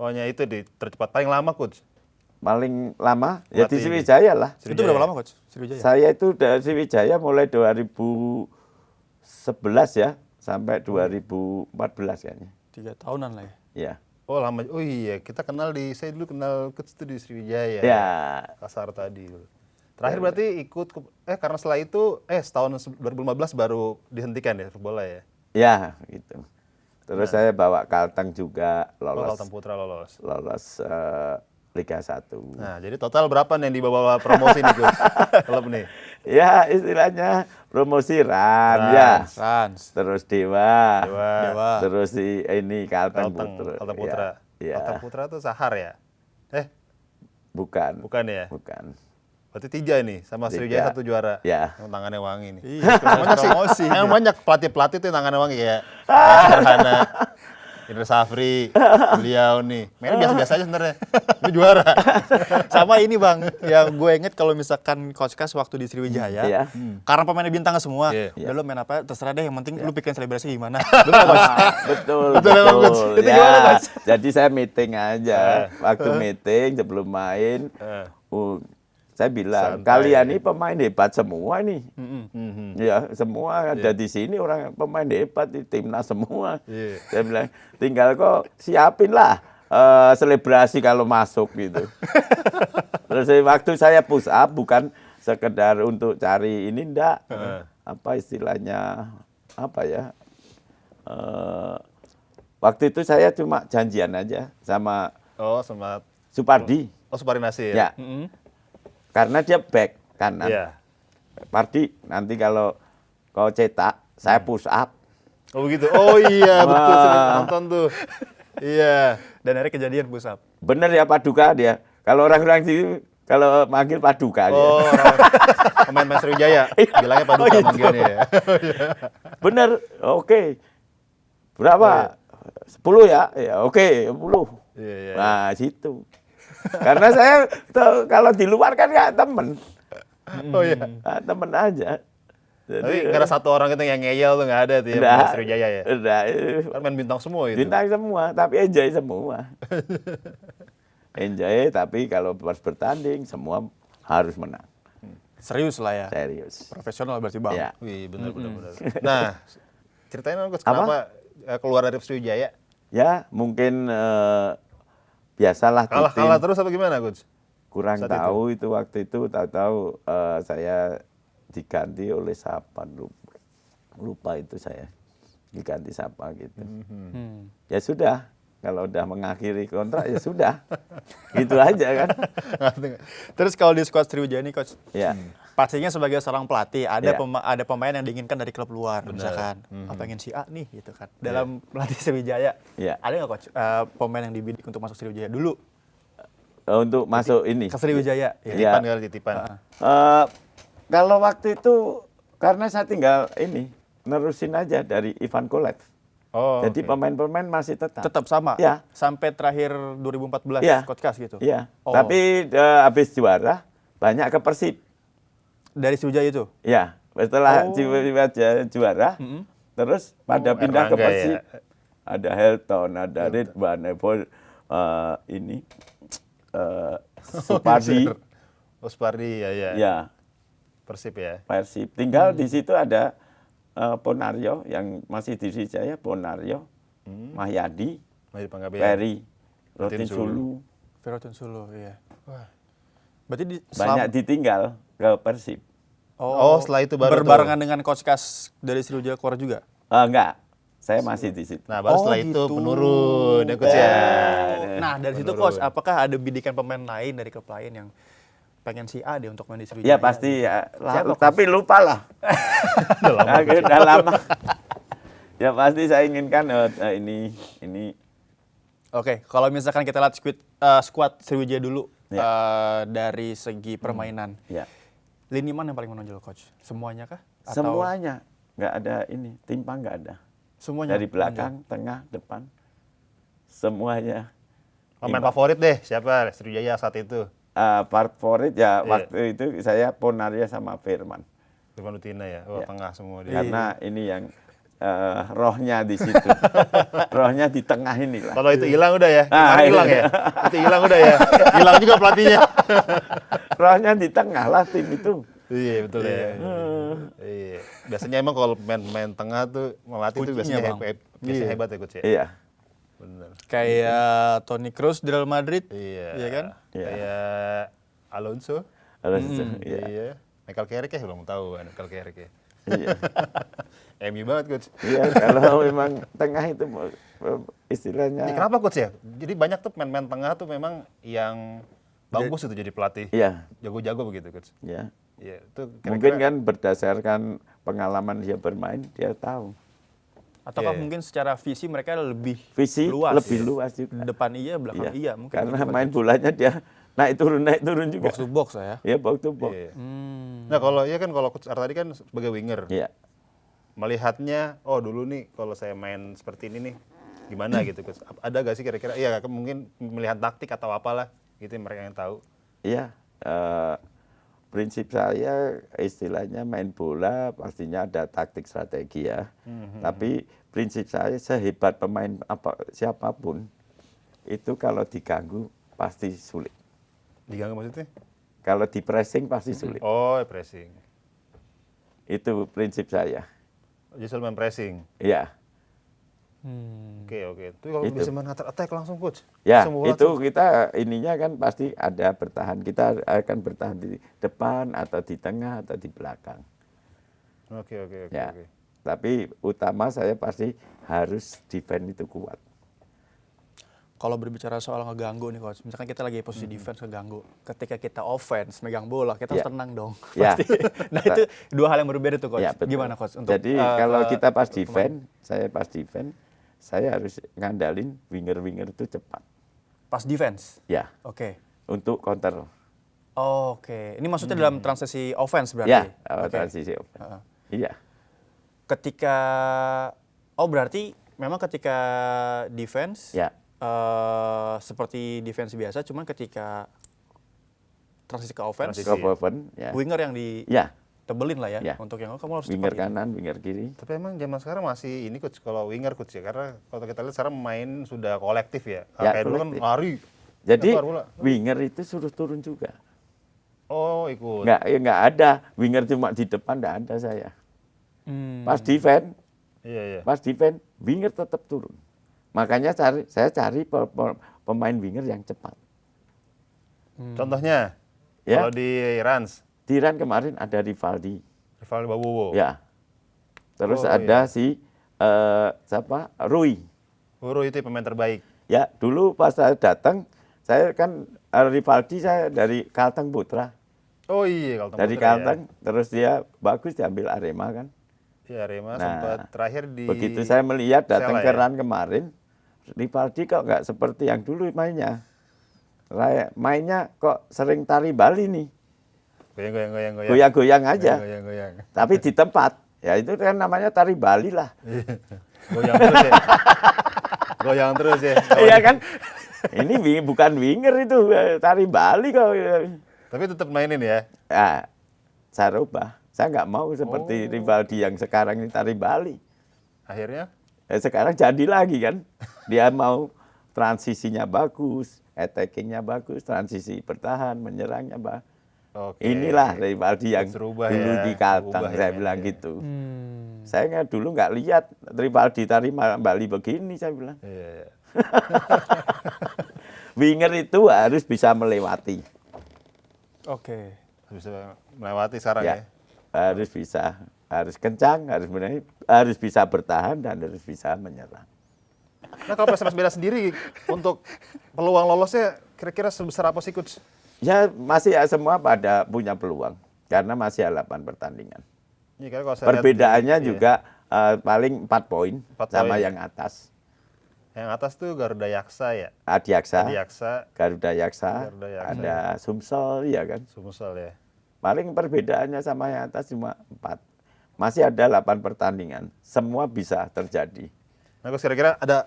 Pokoknya itu tercepat paling lama coach. Paling lama ya di Pelatih. Sriwijaya lah. Itu berapa lama coach? Sriwijaya. Saya itu dari Sriwijaya mulai 2011 ya sampai 2014 kayaknya. 3 tahunan lah ya. Ya. Oh lama. Oh iya, kita saya dulu kenal coach itu di Sriwijaya. Ya. Kasar tadi. Terakhir berarti ikut karena setelah itu setahun 2015 baru dihentikan ya sepak bola ya. Ya, gitu. Terus saya bawa Kalteng juga lolos. Kalteng Putra lolos. Lolos Liga 1. Nah, jadi total berapa nih yang dibawa promosi nih coach? Klub nih. Ya, istilahnya promosi RAN ya. Rans. Terus Dewa. Dewa. Terus ini Kalteng Putra. Kalteng Putra. Ya. Kalteng Putra itu Sahar ya? Bukan. Bukan ya? Bukan. Berarti 3 nih, sama 3. Sriwijaya 1 juara. Ya. Yang tangannya wangi nih. Iya, Banyak sih, promosi. yang banyak pelatih-pelatih tuh yang tangannya wangi kayak Sederhana, Indra Safri, beliau nih. Mainnya biasa-biasa aja sebenarnya. Ini juara. Sama ini Bang, yang gue inget kalau misalkan Coach Kas waktu di Sriwijaya, Iya. karena pemainnya bintang semua, Iya. udah lo main apa, terserah deh, yang penting lu pikirin selebrasi gimana. Bener Coach? Betul, Betul emang, Coach. Itu Ya, gimana, Coach? jadi saya meeting aja. Waktu meeting sebelum main, saya bilang, Santai. kalian ini pemain hebat semua nih. Ya, semua ada di sini orang pemain hebat di timnas semua. Iya. Saya bilang, tinggal kok siapin lah selebrasi kalau masuk gitu. Terus waktu saya push up bukan sekedar untuk cari ini enggak. Apa istilahnya, apa ya. Waktu itu saya cuma janjian aja sama Oh, sama Supardi. Supardi Nasir. Ya. Karena dia back kanan. Iya. Pardi, nanti kalau kau cetak, saya push up. Oh begitu. Oh iya, betul sering nonton tuh. Iya. Dan akhirnya kejadian push up. Bener ya Paduka dia. Kalau orang-orang sini kalau manggil Paduka dia. Oh, pemain-pemain Sriwijaya. Bilangnya Paduka manggilnya ya. Bener, oke. Berapa? 10 ya? Ya oke, 10. Iya. Nah, situ. Karena saya kalau di luar kan nggak temen. Oh iya. Temen aja. Tapi nggak ada satu orang itu yang ngeyel tuh nggak ada tuh ya pemain Sriwijaya ya. Udah, Kan main bintang semua itu. bintang semua, tapi enjoy semua. Enjoy, tapi kalau pas bertanding semua harus menang. Serius lah ya. Serius. Profesional berarti Bang. Ya. Wih, benar. Nah, ceritain dong Coach, kenapa keluar dari Sriwijaya? Ya, mungkin biasalah di tim. Kalah terus apa gimana Coach? Kurang saat tahu itu waktu itu tahu-tahu saya diganti oleh siapa lupa itu saya diganti siapa gitu. Ya sudah, kalau udah mengakhiri kontrak ya sudah. Gitu aja kan. Terus kalau di skuad Sriwijaya ini Coach, Ya. pastinya sebagai seorang pelatih ada Ya. ada pemain yang diinginkan dari klub luar, misalkan pengen si A nih gitu kan. Dalam pelatih Sriwijaya, Ya. ada nggak Coach pemain yang dibidik untuk masuk Sriwijaya dulu Untuk masuk ini. ke Sriwijaya? Ya. Ya. Titipan kali titipan. Kalau waktu itu karena saya tinggal ini nerusin aja dari Ivan Kolev. Oh. Jadi oke. pemain-pemain masih tetap. Tetap sama. Ya. Sampai terakhir 2014 Ya. Coach Kas gitu. Iya. Oh. Tapi habis juara banyak ke Persib. Dari Sriwijaya itu? Ya, setelah Sriwijaya juara, terus pada pindah ke Erlangga Persib. ya. Ada Helton, ada Ridwan, Supardi. Oh, Supardi, ya, ya. Ya, Persib ya. Persib. Tinggal di situ ada Ponario yang masih di Sriwijaya, Ponario, Mahyadi, Masih di Panggabean. Peri, Rotin Rotin Sulu. Verotin Solo, iya. Wah. Berarti Banyak ditinggal ke Persib. Oh, setelah itu baru berbarengan dengan coach Kas dari Sriwijaya Core juga? Enggak, saya masih di situ. Nah, baru Oh, setelah itu gitu. penurun ya coach ya. Nah, dari situ Menurun. coach, apakah ada bidikan pemain lain dari klub lain yang pengen si A deh untuk main di Sriwijaya? Ya pasti ya, Siapa, Coach? tapi lupa lah. Udah lama. Ya pasti saya inginkan ini. Oke, kalau misalkan kita lihat squad Sriwijaya dulu dari segi permainan. Ya. Lini mana yang paling menonjol coach? Semuanya kah? Semuanya nggak ada ini, timpang nggak ada. Semuanya Dari belakang, tengah, depan, semuanya. Pemain favorit deh, siapa Sriwijaya saat itu? Favorit ya Iya. waktu itu saya Ponaria sama Firman. Firman Utina ya. Oh, Ya. tengah semua dia. Karena ini yang rohnya di situ. Rohnya di tengah inilah. Kalau itu hilang udah ya. Ah, Kemarin hilang iya. ya. Itu hilang udah ya. Hilang juga pelatihnya. Rohnya di tengah lah tim itu. Iya, betul ya. Iya. Biasanya emang kalau main tengah tuh melatih tuh Kuncinya, biasanya Bang. biasanya hebat ya coach ya. Iya. Benar. Kayak Toni Kroos di Real Madrid, Iya. iya kan? Iya. Kayak Alonso. Harus iya. Iya. Michael Carrick ya belum tahu kan Michael Carrick ya. Iya. MU banget coach. Iya, kalau memang tengah itu istilahnya. Ini kenapa coach ya? Jadi banyak tuh pemain-pemain tengah tuh memang yang bagus itu jadi pelatih. Iya, Jago-jago begitu coach. ya. Iya, itu Mungkin kira-kira kan berdasarkan pengalaman dia bermain, dia tahu. Ataukah Iya. mungkin secara visi mereka lebih Visi luas, lebih ya? luas juga. Depan iya, belakang iya, mungkin. Karena gitu, main Coach. bolanya dia naik turun juga. box to box ya. Ya, box to box. Iya. Hmm. Nah, kalau iya kan kalau coach Artadi kan sebagai winger. Iya. Melihatnya, oh dulu nih kalau saya main seperti ini nih gimana gitu coach. Ada gak sih kira-kira? Iya, mungkin pemilihan taktik atau apalah gitu yang mereka yang tahu. Iya, prinsip saya istilahnya main bola pastinya ada taktik strategi ya. Tapi prinsip saya sehebat pemain siapapun itu kalau diganggu pasti sulit. Diganggu maksudnya? Kalau di pressing pasti sulit. Oh, pressing. Itu prinsip saya. Justru main pressing. Iya. Oke, oke. Itu kalau Itu. bisa main attack langsung coach. Ya, Langsung bola, itu coach. kita ininya kan pasti ada bertahan. Kita akan bertahan di depan atau di tengah atau di belakang. Oke, oke, oke. Ya. oke. Tapi utama saya pasti harus defend itu kuat. Kalau berbicara soal ngeganggu nih coach, misalkan kita lagi posisi defense ngeganggu, ketika kita offense megang bola, kita harus Ya. tenang dong. Ya. Pasti. Nah itu dua hal yang berbeda tuh coach. Ya, betul. Gimana coach? Untuk, Jadi kalau kita pas pemain? defend, saya pas defend, saya harus ngandalin winger-winger itu cepat. Pas defense? Ya, Oke. untuk counter. Oke. Ini maksudnya dalam transisi offense berarti? Ya, Oke. transisi offense. Iya, Ketika, berarti memang ketika defense, ya, seperti defense biasa, cuman ketika transisi ke offense, Transisi. ke offense, ya. winger yang Ya, ditebelin lah ya, Ya. untuk yang kamu harus winger cepat ini. kanan, winger kiri. Tapi emang zaman sekarang masih ini coach kalau winger coach ya karena kalau kita lihat sekarang main sudah kolektif ya. Ya, Kayak dulu kan kolektif. lari. Jadi Lempar bola. winger itu suruh turun juga. Oh, ikut. Nggak ada. Winger cuma di depan, nggak ada saya. Hmm. Pas defend, Iya, iya. pas defend, winger tetap turun. Makanya saya cari pemain winger yang cepat. Contohnya Ya. kalau di Rans, Di Iran kemarin ada Rivaldi, Rivaldi Bawowo. ya. Terus Oh, ada iya. si siapa? Rui. Huru itu pemain terbaik. Ya, dulu pas saya datang, saya kan Rivaldi saya dari Kalteng Putra. Oh iya, kalau Dari Kalteng, terus dia bagus diambil Arema kan. Ya, Arema Nah, sempat terakhir di Begitu saya melihat datang Persela ke ya? Ran kemarin, Rivaldi kok nggak seperti yang dulu mainnya. Mainnya kok sering tari Bali nih, goyang. goyang-goyang aja. Goyang. Tapi di tempat, ya itu kan namanya tari Bali lah. Goyang terus ya. Goyang terus ya. Iya kan? Ini bukan winger itu, tari Bali kok. Tapi tetap mainin ya. Nah, saya rubah. Saya nggak mau seperti Rivaldi yang sekarang ini tari Bali. Akhirnya? Sekarang jadi lagi kan. Dia mau transisinya bagus, attacking-nya bagus, transisi bertahan, menyerangnya bagus. Oke. Inilah Rivaldi yang Harus rubah dulu ya, di Kalteng, rubah saya ya, bilang ya. gitu. Saya dulu nggak lihat Rivaldi tari Bali begini, saya bilang. Iya. Winger itu harus bisa melewati. Oke. Bisa melewati sekarang ya. Ya, harus bisa, harus kencang, harus bisa bertahan dan harus bisa menyerang. Nah kalau PSMS Medan sendiri untuk peluang lolosnya kira-kira sebesar apa sih Coach? Ya masih semua pada punya peluang karena masih 8 pertandingan. Iya, kan kalau saya Perbedaannya lihat di- juga paling 4 poin 4 sama poin. yang atas. Yang atas tuh Garuda Yaksa ya. Adiaksa, Yaksa, Garuda Yaksa, Garuda Yaksa. ada Sumsel, ya kan. Sumsel ya. Paling perbedaannya sama yang atas cuma 4. Masih ada 8 pertandingan. Semua bisa terjadi. Nah Coach kira-kira ada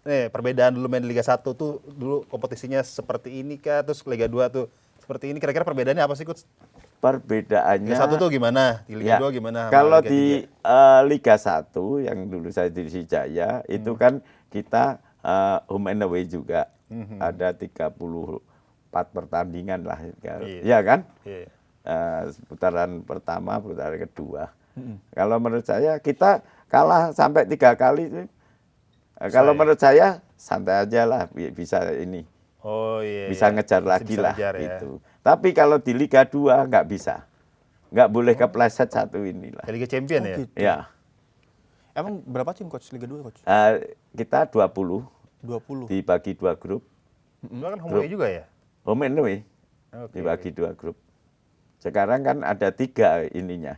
perbedaan dulu main di Liga 1 tuh dulu kompetisinya seperti ini kah, terus Liga 2 tuh seperti ini, kira-kira perbedaannya apa sih Coach? Perbedaannya Liga 1 tuh gimana? Di Liga ya, 2 gimana? sama kalau Liga di 3? Liga 1 yang dulu saya di Sriwijaya itu kan kita home and away juga. Ada 34 pertandingan lah. Iya. Ya kan? Iya. Putaran pertama, putaran kedua. Kalau menurut saya kita kalah sampai 3 kali. Kalau menurut saya santai aja lah, bisa ini. Oh iya. Bisa iya. ngejar Masih lagi bisa lah ngejar ya. gitu. Tapi kalau di Liga 2 nggak bisa. Nggak boleh kepleset satu inilah. Ke Liga Champion ya? gitu. Ya. Emang berapa tim Coach Liga 2 Coach? Kita 20 20. dibagi 2 grup. Itu kan home away juga ya? Home and away Oke. dibagi 2 grup. Sekarang kan ada 3 ininya.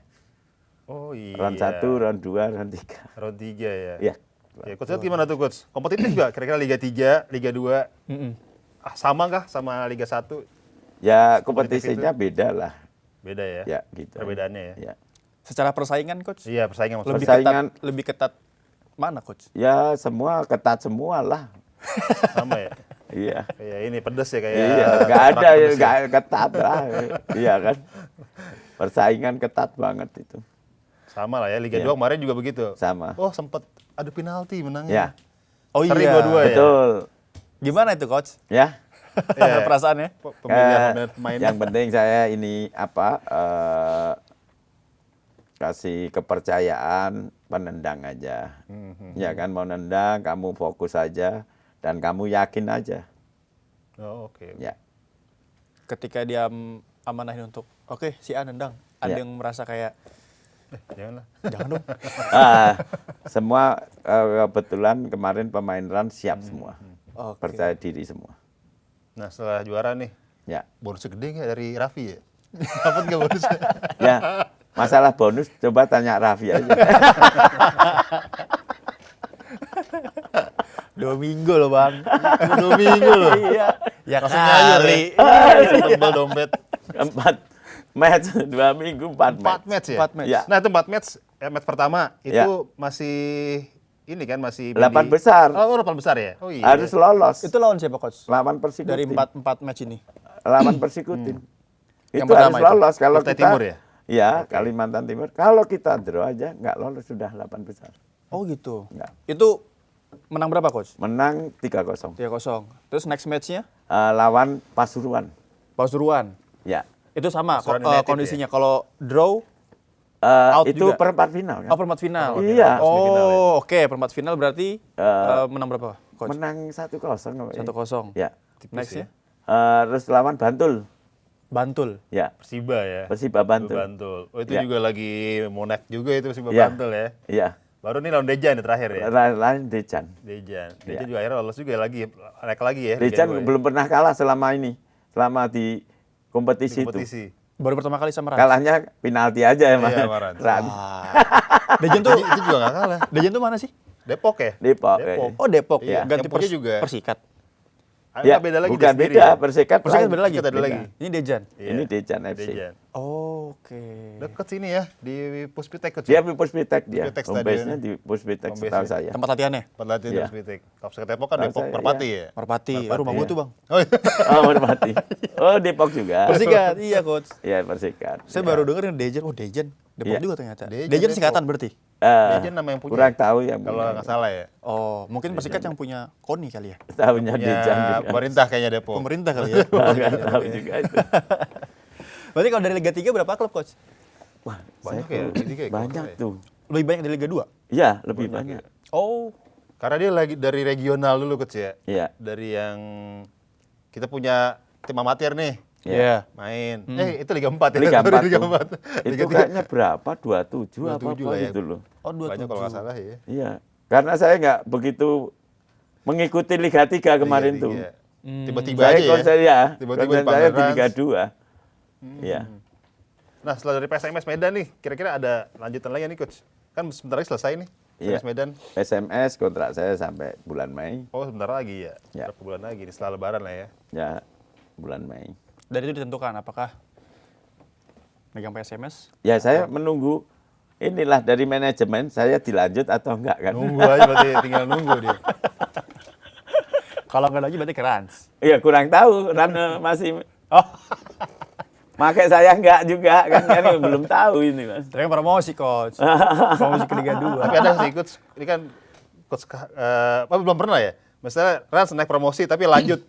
Oh iya. Round 1, round 2, round 3. Round 3 ya? Ya. Ya, Coach lihat gimana tuh Coach? Kompetitif juga kira-kira Liga 3, Liga 2. Sama kah sama Liga 1? Ya kompetisinya beda lah. Beda ya? Ya gitu. Perbedaannya ya? Ya. Secara persaingan Coach? Iya, persaingan maksudnya. Lebih Persaingan- ketat, lebih ketat mana Coach? Ya semua ketat semua lah. Sama ya? Iya. Kayak ini pedes ya kayak. Iya, nggak ada kerak ya, pedes nggak ketat lah. Iya kan. Persaingan ketat banget itu. Sama lah ya, Liga Iya. 2 kemarin juga begitu. Sama. Oh, sempet adu penalti menangnya. Ya, Oh Seri iya. dua-dua ya? betul. Gimana itu Coach? Ya. Iya. Perasaannya? Pemilihan pemainnya. Yang penting saya ini kasih kepercayaan penendang aja. Ya kan, mau nendang kamu fokus aja dan kamu yakin aja. Oh, oke. Ya. Ketika dia amanahin untuk, oke si A nendang. Ada Ya. yang merasa kayak, Janganlah. jangan dong. Semua kebetulan kemarin pemain Rans siap semua. Oke. Percaya diri semua. Nah, setelah juara nih, Ya. bonusnya gede nggak dari Raffi ya? Dapat nggak bonusnya? Ya. Masalah bonus coba tanya Raffi aja. 2 minggu loh Bang. 2 minggu loh. Iya. Ya langsung nyayur ya. Tebel dompet. 4 match, 2 minggu 4 match. 4 match ya? 4 match. Ya. Nah, itu 4 match. Match pertama itu Ya. masih ini kan masih 8 di- besar. Oh, 8 besar ya? Oh iya. Harus lolos. Itu lawan siapa Coach? Lawan Persikutin. Dari 4 match ini. Lawan Persikutin. Yang Itu harus pertama itu. lolos. Kalau Kutai kita Timur ya? Iya, Kalimantan Timur. Kalau kita draw aja nggak lolos sudah 8 besar. Oh gitu. Ya. Itu menang berapa Coach? Menang 3-0. 3-0. Terus next match-nya Lawan Pasuruan. Pasuruan. Ya. Itu sama Pasuruan United kondisinya. Kalau draw, Out Itu juga? perempat final kan? oh perempat final. Iya. Semifinal ya. Oh oke, perempat final berarti menang berapa Coach? Menang 1-0. 1-0. Ya. Next ya? Terus lawan Bantul. Bantul. Ya. Persiba ya? Persiba Bantul. Bantul. Oh, itu Ya. juga lagi mau naik juga itu Persiba Ya. Bantul ya? Iya. Baru nih lawan Dejan ya terakhir ya? Lain Dejan. Dejan. Ya. Dejan juga akhirnya lolos juga lagi, naik lagi ya? Liga Dejan 2 ya? belum pernah kalah selama ini. Selama di kompetisi, Di kompetisi. Baru pertama kali sama Rans. Kalahnya penalti aja ya, Mas. Iya, sama Rans. Rans. Dejan tuh Itu juga nggak kalah. Dejan tuh mana sih? Depok ya? Depok. Depok. Oh Depok. Iya, Ganti yang punya juga. Persikat. Ada beda lagi bukan dia sendiri beda, ya? Persikat Persikat lain. beda lagi. Persikat ada lagi. Ini Dejan. Iya. Ini Dejan FC. Dejan. Oke. Deket sini ya di Puspitek coach. Dia di Puspitek dia. Puspitek Home stadion. base-nya di Puspitek Home setahu base-nya. saya. Tempat latihannya? Tempat latihan di Iya. Puspitek. Kalau saya Depok kan Tahu Depok saya, Merpati iya. ya. Merpati. Merpati, Rumah gua iya. tuh, Bang. Oh iya. Oh, Merpati. Oh, Depok juga. Persikat. Iya, Coach. Iya, Persikat. Saya Iya. baru denger Dejan. Oh, Dejan. Depok Iya. juga ternyata. Dejan Dejan Depok. singkatan berarti? Dejan nama yang punya. Kurang tahu yang Kalau punya. nggak salah ya. Oh, mungkin Persikat yang punya Koni kali ya? Tahunya Punya Dejan juga. pemerintah kayaknya Depok. Pemerintah kali ya? Nggak tahu juga itu. Berarti kalau dari Liga 3 berapa klub, Coach? Wah, Banyak saya ya, tuh Liga tiga ya, banyak kalau nggak tuh. Lebih banyak dari Liga 2? Iya, lebih banyak. Oh. Karena dia lagi dari regional dulu coach ya. Iya. Dari yang kita punya tim amatir nih. Iya. Main. Itu Liga 4 ya. Liga 4 Liga tuh. 4. Itu Liga 3. kayaknya berapa? 27 apa 27 apa lah ya. gitu loh. Oh, 27. Banyak kalau nggak salah ya. Iya. Karena saya nggak begitu mengikuti Liga 3 kemarin Liga tuh. 3. Tiba-tiba Saya aja ya. konsen ya. Tiba-tiba Konsen saya di dipanggil Liga Rans. 2. Iya. Nah setelah dari PSMS Medan nih, kira-kira ada lanjutan lagi nih coach? Kan sebentar lagi selesai nih, Iya. PSMS Medan. SMS kontrak saya sampai bulan Mei. Oh sebentar lagi ya, Ya. berapa bulan lagi nih setelah lebaran lah ya. Ya, bulan Mei. Dan itu ditentukan apakah megang PSMS? Ya, saya menunggu inilah dari manajemen saya dilanjut atau enggak kan. Nunggu aja berarti, tinggal nunggu dia. Kalau nggak lagi berarti ke Rans. Iya, kurang tahu. Rana masih Oh. pakai saya enggak juga kan belum tahu ini, Mas. Tapi kan promosi, Coach. Promosi ke Liga 2. Tapi ada sih coach, ini kan coach belum pernah ya. Misalnya Rans naik promosi tapi lanjut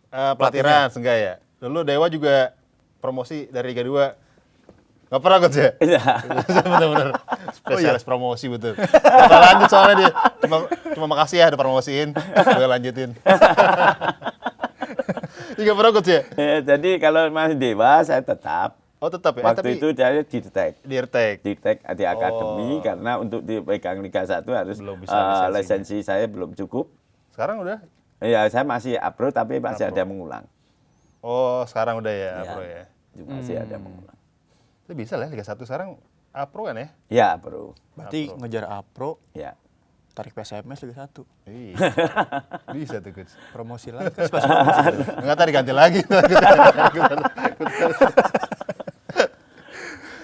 pelatih Rans enggak ya. Dulu Dewa juga promosi dari Liga 2. Nggak pernah coach ya? Iya. Bener-bener spesialis promosi betul. Nggak lanjut soalnya dia. Cuma makasih ya udah promosiin, gue lanjutin. Iya pernah coach ya? Jadi kalau masih Dewa saya tetap. Oh tetap ya? Waktu itu saya didetek. Dirtek. Di akademi karena untuk dipegang Liga 1 harus Belum bisa lisensinya. lisensi saya belum cukup. Sekarang udah? Ya, saya masih apro tapi masih ada mengulang. Oh sekarang udah ya, Iya. Pro ya. Masih ada mengulang. Itu bisa lah Liga 1 sekarang Pro kan ya? Ya, Bro. Berarti ngejar Apro, Ya. tarik PSMS Liga 1. Iya. Bisa tuh coach. Promosi lagi. Kan spesial promosi. Enggak tadi ganti lagi.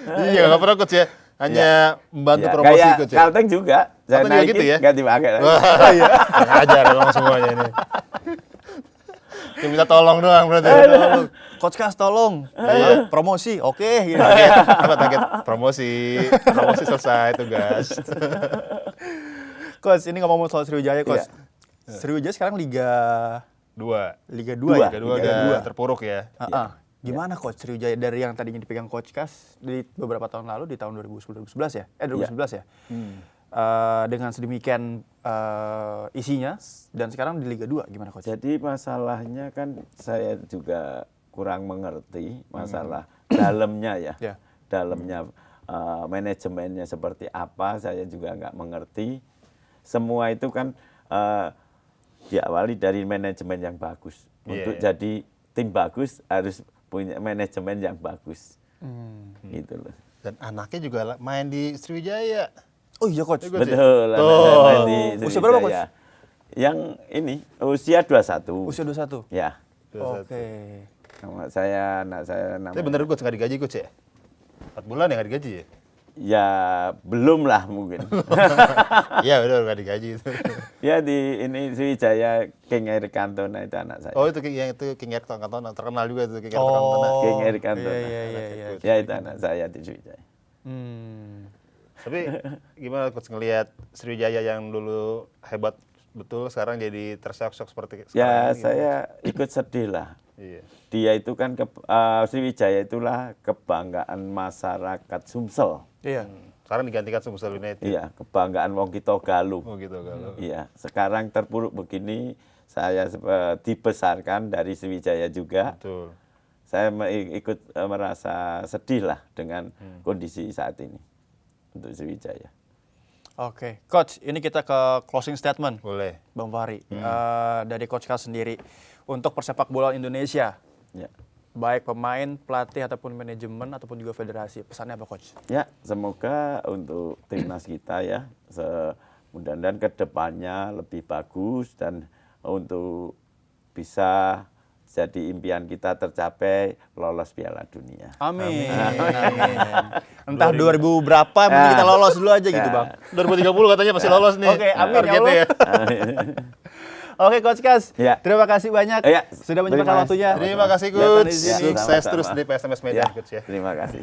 Iya nggak pernah coach ya. Hanya membantu Ya, promosi kayak coach ya. Kalteng juga. Saya Kalteng juga naikin, gitu ya? ganti pakai lagi. Wah, iya. Ngajar emang semuanya ini. Dia minta tolong doang berarti. Coach Kas tolong. Promosi. Oke. Gitu. Target promosi selesai tugas. Coach, ini ngomong soal Sriwijaya, Coach. Iya. Sriwijaya sekarang Liga 2. Liga 2 Dua. ya? Kedua Liga udah dua. terpuruk ya. Gimana Coach Sriwijaya dari yang tadinya dipegang Coach Kas di beberapa tahun lalu di tahun 2011 ya? 2011 ya? Dengan sedemikian isinya dan sekarang di Liga 2 gimana Coach? Jadi masalahnya kan saya juga kurang mengerti masalah dalamnya ya. Ya. Dalamnya manajemennya seperti apa saya juga nggak mengerti. Semua itu kan diawali dari manajemen yang bagus. Untuk jadi tim bagus harus punya manajemen yang bagus. Gitu loh. Dan anaknya juga main di Sriwijaya. Oh iya Coach. Coach ya? Betul. Tuh. Anak saya main di Usia berapa, Coach? Sriwijaya. Yang ini usia 21. Usia 21. Ya. Oke. Anak saya Tapi namanya. bener coach nggak digaji coach ya? 4 bulan ya nggak digaji ya? Ya belum lah mungkin. Iya bener nggak digaji itu. Ya di ini Sriwijaya King Air Cantona itu anak saya. Oh itu yang itu King Air Cantona terkenal juga itu King Air Cantona. King Air Cantona. Iya. Ya itu anak saya di Sriwijaya. Tapi gimana coach ngelihat Sriwijaya yang dulu hebat betul sekarang jadi terseok-seok seperti sekarang Ya ini, saya ikut sedih lah. Iya. Dia itu kan Sriwijaya itulah kebanggaan masyarakat Sumsel. Iya. Sekarang digantikan Sumsel United. Iya, kebanggaan wong kita Galuh. Oh gitu kalau. Iya, sekarang terpuruk begini, saya dibesarkan dari Sriwijaya juga. Betul. Saya ikut merasa sedih lah dengan kondisi saat ini untuk Sriwijaya. Oke. Coach, ini kita ke closing statement. Boleh. Bang Fahri, dari Coach Kas sendiri untuk persepak bola Indonesia, Ya, baik pemain, pelatih ataupun manajemen ataupun juga federasi, pesannya apa Coach? ya semoga untuk timnas kita ya, mudah-mudahan ke depannya lebih bagus dan untuk bisa jadi impian kita tercapai lolos Piala Dunia. Amin. Amin. Entah 2000 berapa mungkin kita lolos dulu aja gitu, Bang. 2030 katanya masih lolos nih. Oke, amin ya Targetnya Allah. Oke, Coach Kas. Ya. Terima kasih banyak Ya, sudah menyempatkan terima waktunya. Terima kasih Ya, Coach. ya, Sukses sama-sama. terus di PSMS Medan Ya, Coach ya. terima kasih.